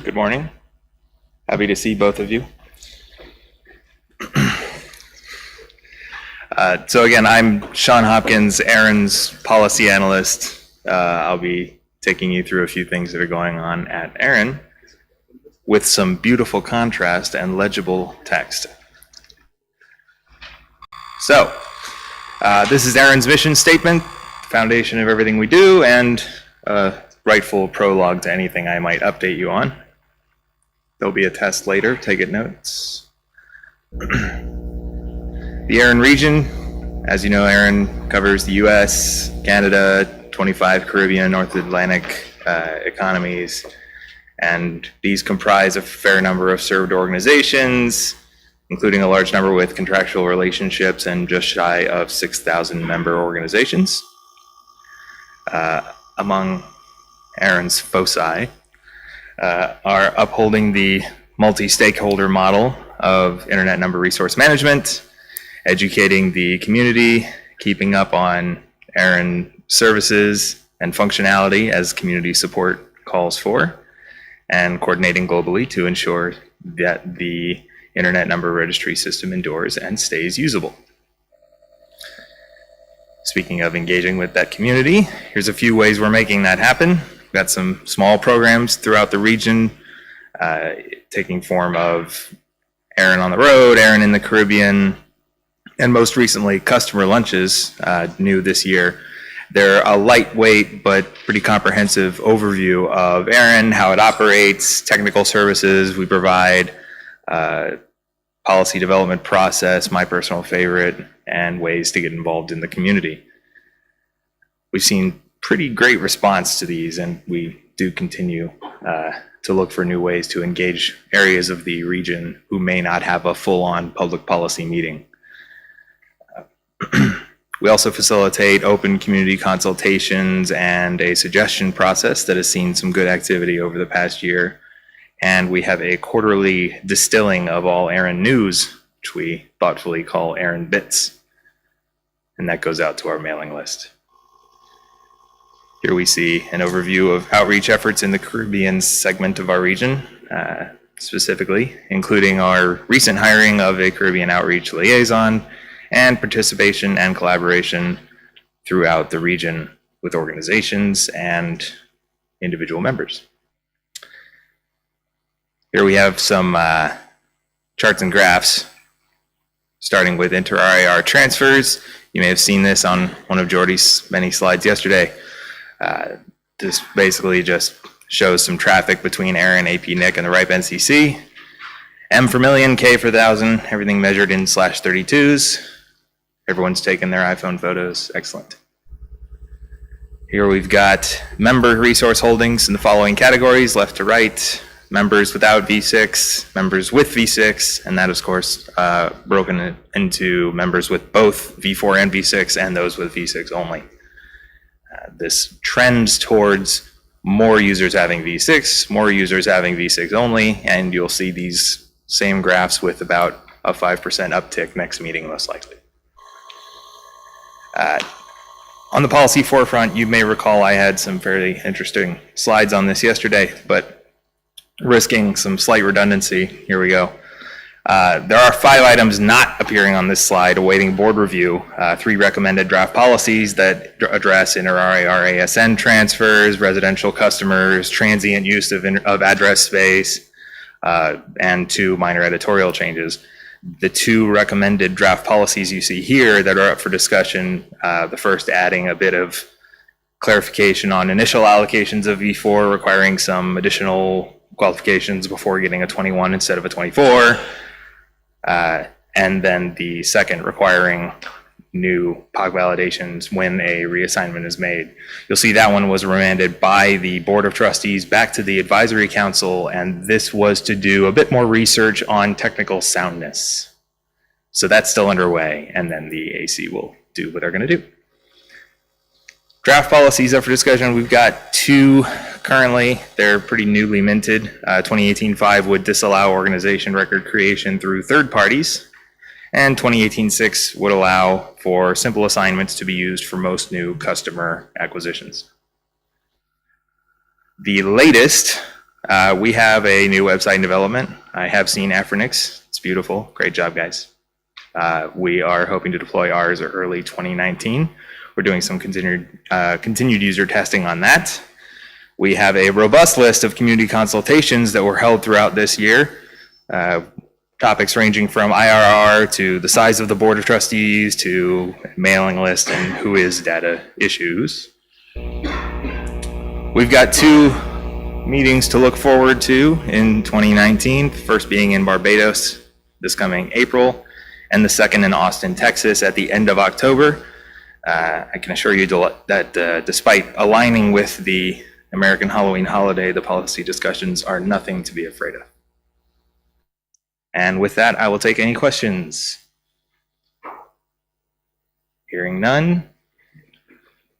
Good morning. Happy to see both of you. So again, I'm Sean Hopkins, ARIN's policy analyst. I'll be taking you through a few things that are going on at ARIN with some beautiful contrast and legible text. So this is ARIN's mission statement, foundation of everything we do, and a rightful prologue to anything I might update you on. There'll be a test later, take it notes. The ARIN region, as you know, ARIN covers the US, Canada, 25 Caribbean, North Atlantic economies, and these comprise a fair number of served organizations, including a large number with contractual relationships and just shy of 6,000 member organizations. Among ARIN's foci are upholding the multi-stakeholder model of Internet Number Resource Management, educating the community, keeping up on ARIN services and functionality as community support calls for, and coordinating globally to ensure that the Internet Number Registry system endures and stays usable. Speaking of engaging with that community, here's a few ways we're making that happen. We've got some small programs throughout the region, taking form of ARIN on the road, ARIN in the Caribbean, and most recently, customer lunches, new this year. They're a lightweight but pretty comprehensive overview of ARIN, how it operates, technical services we provide, policy development process, my personal favorite, and ways to get involved in the community. We've seen pretty great response to these, and we do continue to look for new ways to engage areas of the region who may not have a full-on public policy meeting. We also facilitate open community consultations and a suggestion process that has seen some good activity over the past year. And we have a quarterly distilling of all ARIN news, which we thoughtfully call ARIN Bits. And that goes out to our mailing list. Here we see an overview of outreach efforts in the Caribbean segment of our region, specifically, including our recent hiring of a Caribbean outreach liaison and participation and collaboration throughout the region with organizations and individual members. Here we have some charts and graphs, starting with Interrir Transfers. You may have seen this on one of Jordy's many slides yesterday. This basically just shows some traffic between ARIN, APNIC, and the RIPE NCC. M for million, K for thousand, everything measured in /32s. Everyone's taken their iPhone photos, excellent. Here we've got member resource holdings in the following categories, left to right. Members without V6, members with V6, and that is, of course, broken into members with both V4 and V6 and those with V6 only. This trends towards more users having V6, more users having V6 only, and you'll see these same graphs with about a 5% uptick next meeting, most likely. On the policy forefront, you may recall I had some fairly interesting slides on this yesterday, but risking some slight redundancy, here we go. There are 5 items not appearing on this slide awaiting board review. 3 recommended draft policies that address Interrir ASN transfers, residential customers, transient use of address space, and 2 minor editorial changes. The 2 recommended draft policies you see here that are up for discussion, the first adding a bit of clarification on initial allocations of V4, requiring some additional qualifications before getting a 21 instead of a 24. And then the second requiring new POC validations when a reassignment is made. You'll see that one was remanded by the Board of Trustees back to the Advisory Council, and this was to do a bit more research on technical soundness. So that's still underway, and then the AC will do what they're going to do. Draft policies up for discussion. We've got 2 currently. They're pretty newly minted. 2018-5 would disallow organization record creation through third parties, and 2018-6 would allow for simple assignments to be used for most new customer acquisitions. The latest We have a new website in development. I have seen AFRINIC's. It's beautiful. Great job, guys. We are hoping to deploy ours early 2019. We're doing some continued user testing on that. We have a robust list of community consultations that were held throughout this year. Topics ranging from IRR to the size of the board of trustees to mailing list and who is data issues. We've got 2 meetings to look forward to in 2019, first being in Barbados this coming April, and the second in Austin, Texas at the end of October. I can assure you that despite aligning with the American Halloween holiday, the policy discussions are nothing to be afraid of. And with that, I will take any questions. Hearing none.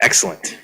Excellent.